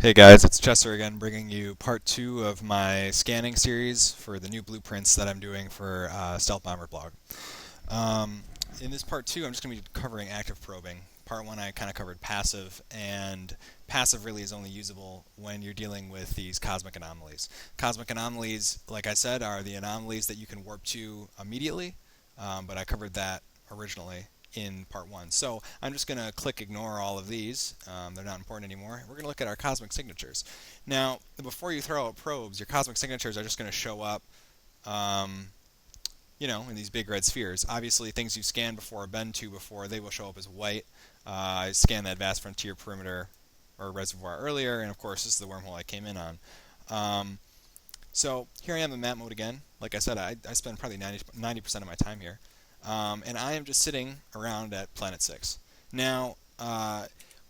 Hey guys, it's Chesser again, bringing you part two of my scanning series for the new blueprints that I'm doing for Stealth Bomber blog. Um, in this part two, I'm just going to be covering active probing. Part one, I kind of covered passive, and passive really is only usable when you're dealing with these cosmic anomalies. Cosmic anomalies, like I said, are the anomalies that you can warp to immediately, but I covered that originally in part one. So I'm just going to click ignore all of these. They're not important anymore. We're going to look at our cosmic signatures. Now, before you throw out probes, your cosmic signatures are just going to show up um, in these big red spheres. Obviously, things you scanned before or been to before, they will show up as white. I scanned that vast frontier perimeter or reservoir earlier, and of course, this is the wormhole I came in on. So here I am in map mode again. Like I said, I spend probably 90% of my time here. And I am just sitting around at Planet 6. Now,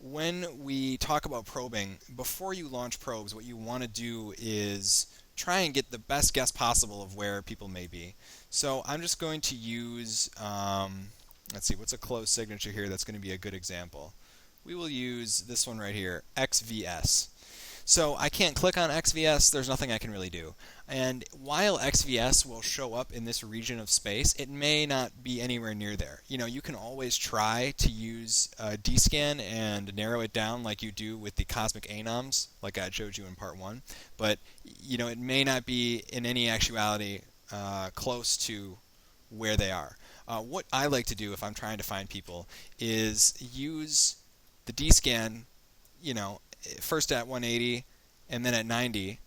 when we talk about probing, before you launch probes, what you want to do is try and get the best guess possible of where people may be. So I'm just going to use, let's see, what's a closed signature here that's going to be a good example? We will use this one right here, XVS. So I can't click on XVS, there's nothing I can really do. And while XVS will show up in this region of space, it may not be anywhere near there. You can always try to use DScan and narrow it down like you do with the cosmic anoms, like I showed you in part one. But, it may not be in any actuality close to where they are. What I like to do if I'm trying to find people is use the DScan, first at 180 and then at 90,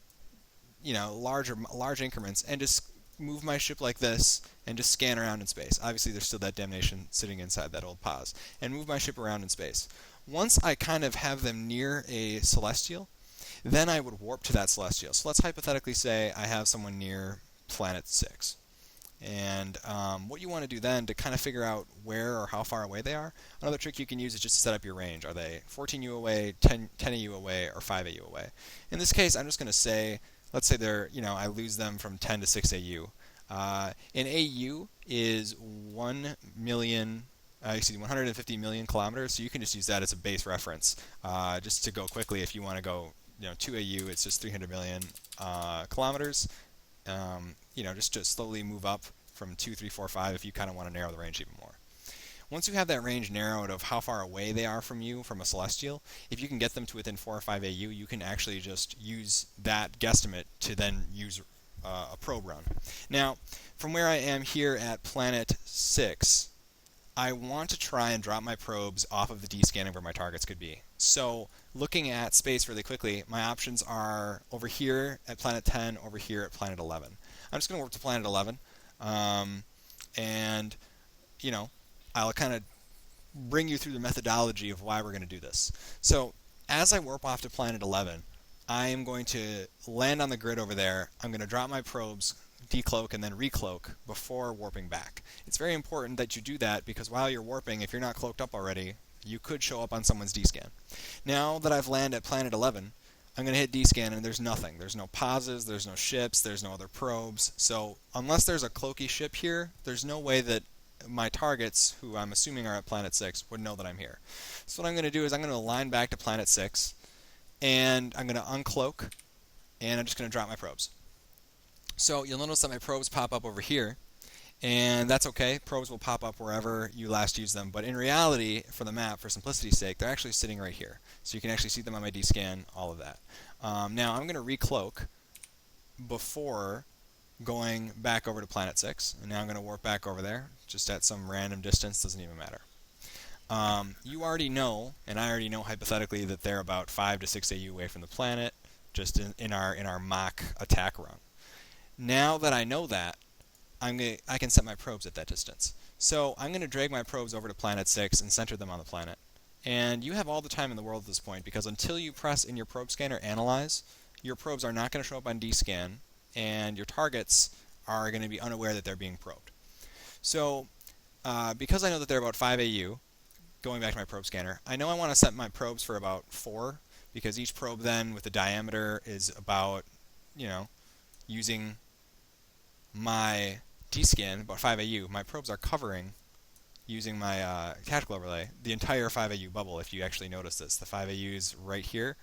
large increments, and just move my ship like this and just scan around in space. Obviously, there's still that damnation sitting inside that old pause, and move my ship around in space. Once I kind of have them near a celestial, then I would warp to that celestial. So let's hypothetically say I have someone near planet 6. And what you want to do then to kind of figure out where or how far away they are, another trick you can use is just to set up your range. Are they 14 U away, 10 AU away, or 5 AU away? In this case, I'm just going to say, let's say they're, I lose them from 10 to 6 AU. An AU is 1 million, 150 million kilometers, so you can just use that as a base reference. Just to go quickly, if you want to go, 2 AU, it's just 300 million kilometers. Just to slowly move up from 2, 3, 4, 5 if you kind of want to narrow the range even more. Once you have that range narrowed of how far away they are from you from a celestial, if you can get them to within 4 or 5 AU, you can actually just use that guesstimate to then use a probe run. Now, from where I am here at Planet 6, I want to try and drop my probes off of the D-scanning where my targets could be. So looking at space really quickly, my options are over here at Planet 10, over here at Planet 11. I'm just going to warp to Planet 11, and, I'll kind of bring you through the methodology of why we're going to do this. So as I warp off to Planet 11, I am going to land on the grid over there. I'm going to drop my probes, decloak, and then recloak before warping back. It's very important that you do that because while you're warping, if you're not cloaked up already, you could show up on someone's D-scan. Now that I've landed at Planet 11, I'm going to hit D-scan and there's nothing. There's no pauses, there's no ships, there's no other probes. So unless there's a cloaky ship here, there's no way that my targets, who I'm assuming are at Planet 6, would know that I'm here. So what I'm going to do is I'm going to align back to Planet 6, and I'm going to uncloak, and I'm just going to drop my probes. So you'll notice that my probes pop up over here, and that's okay. Probes will pop up wherever you last used them, but in reality, for the map, for simplicity's sake, they're actually sitting right here. So you can actually see them on my D-scan, all of that. Now I'm going to recloak before going back over to Planet 6, and now I'm going to warp back over there, just at some random distance, doesn't even matter. You already know, and I already know hypothetically, that they're about 5 to 6 AU away from the planet, just in our mock attack run. Now that I know that, I can set my probes at that distance. So I'm going to drag my probes over to Planet 6 and center them on the planet. And you have all the time in the world at this point, because until you press in your probe scanner Analyze, your probes are not going to show up on D-scan, and your targets are going to be unaware that they're being probed. So because I know that they're about 5 AU, going back to my probe scanner, I know I want to set my probes for about 4, because each probe then with the diameter is about, using my D-scan, about 5 AU, my probes are covering, using my tactical overlay, the entire 5 AU bubble, if you actually notice this. The 5 AU is right here,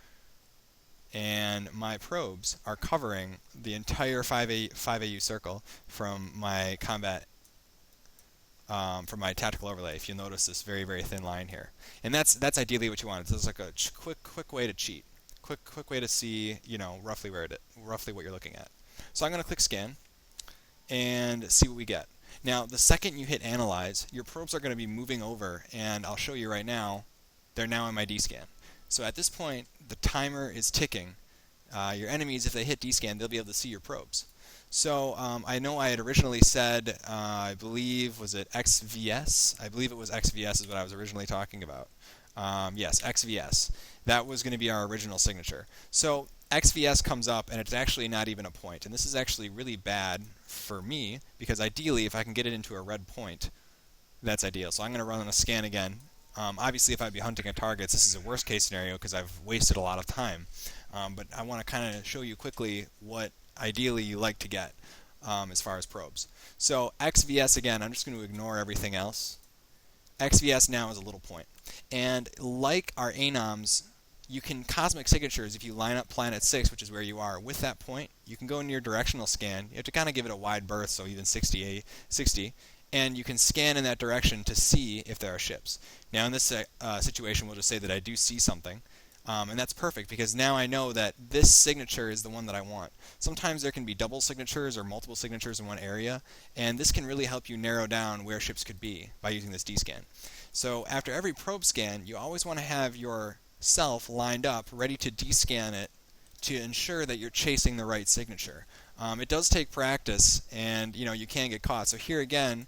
and my probes are covering the entire 5AU circle from my combat, from my tactical overlay. If you notice this very, very thin line here, and that's ideally what you want. It's like a quick way to cheat, quick way to see, roughly roughly what you're looking at. So I'm going to click scan and see what we get. Now, the second you hit analyze, your probes are going to be moving over, and I'll show you right now. They're now in my D-scan. So at this point, the timer is ticking. Your enemies, if they hit D-scan, they'll be able to see your probes. So I know I had originally said, I believe, was it XVS? I believe it was XVS is what I was originally talking about. Yes, XVS. That was going to be our original signature. So XVS comes up, and it's actually not even a point. And this is actually really bad for me, because ideally, if I can get it into a red point, that's ideal. So I'm going to run a scan again. Obviously, if I'd be hunting at targets, this is a worst case scenario because I've wasted a lot of time. But I want to kind of show you quickly what ideally you like to get as far as probes. So XVS, again, I'm just going to ignore everything else. XVS now is a little point. And like our anoms, you can cosmic signatures if you line up planet 6, which is where you are, with that point. You can go into your directional scan. You have to kind of give it a wide berth, so even 60, and you can scan in that direction to see if there are ships. Now in this situation, we'll just say that I do see something, and that's perfect because now I know that this signature is the one that I want. Sometimes there can be double signatures or multiple signatures in one area, and this can really help you narrow down where ships could be by using this D-scan. So after every probe scan, you always want to have yourself lined up, ready to D-scan it to ensure that you're chasing the right signature. It does take practice, and you can get caught. So here again,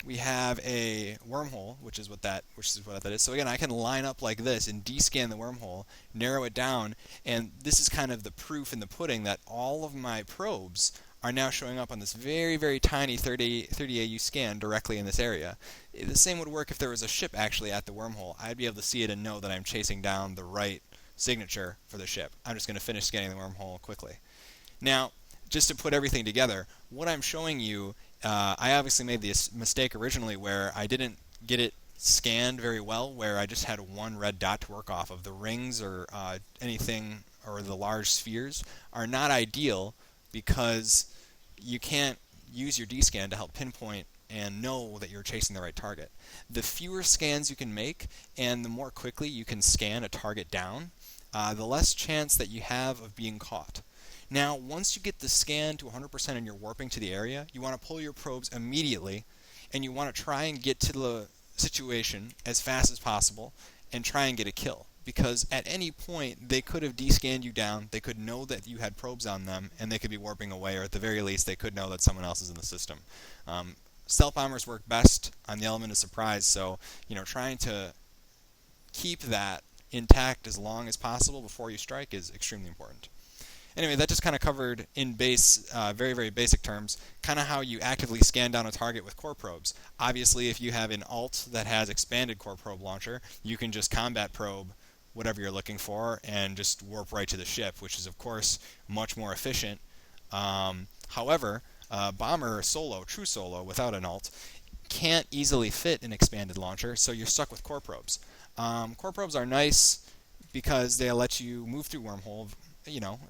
we have a wormhole, which is what that is. So again, I can line up like this and D-scan the wormhole, narrow it down, and this is kind of the proof in the pudding that all of my probes are now showing up on this very, very tiny 30 AU scan directly in this area. The same would work if there was a ship actually at the wormhole. I'd be able to see it and know that I'm chasing down the right signature for the ship. I'm just going to finish scanning the wormhole quickly. Now, just to put everything together, what I'm showing you, I obviously made this mistake originally where I didn't get it scanned very well, where I just had one red dot to work off of. The rings or anything, or the large spheres, are not ideal because you can't use your D-scan to help pinpoint and know that you're chasing the right target. The fewer scans you can make and the more quickly you can scan a target down, the less chance that you have of being caught. Now, once you get the scan to 100% and you're warping to the area, you want to pull your probes immediately, and you want to try and get to the situation as fast as possible and try and get a kill. Because at any point, they could have de-scanned you down, they could know that you had probes on them, and they could be warping away, or at the very least, they could know that someone else is in the system. Stealth bombers work best on the element of surprise, so trying to keep that intact as long as possible before you strike is extremely important. Anyway, that just kind of covered in very, very basic terms, kind of how you actively scan down a target with core probes. Obviously, if you have an alt that has expanded core probe launcher, you can just combat probe whatever you're looking for and just warp right to the ship, which is, of course, much more efficient. However, bomber solo, true solo, without an alt, can't easily fit an expanded launcher, so you're stuck with core probes. Core probes are nice because they let you move through wormhole.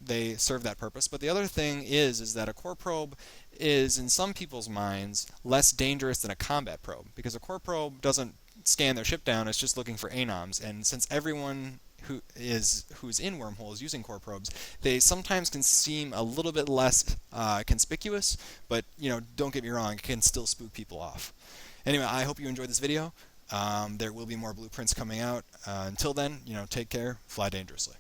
They serve that purpose. But the other thing is that a core probe is, in some people's minds, less dangerous than a combat probe, because a core probe doesn't scan their ship down, it's just looking for anoms. And since everyone who's in wormhole is using core probes, they sometimes can seem a little bit less conspicuous, but don't get me wrong, it can still spook people off. Anyway, I hope you enjoyed this video. There will be more blueprints coming out. Until then, take care, fly dangerously.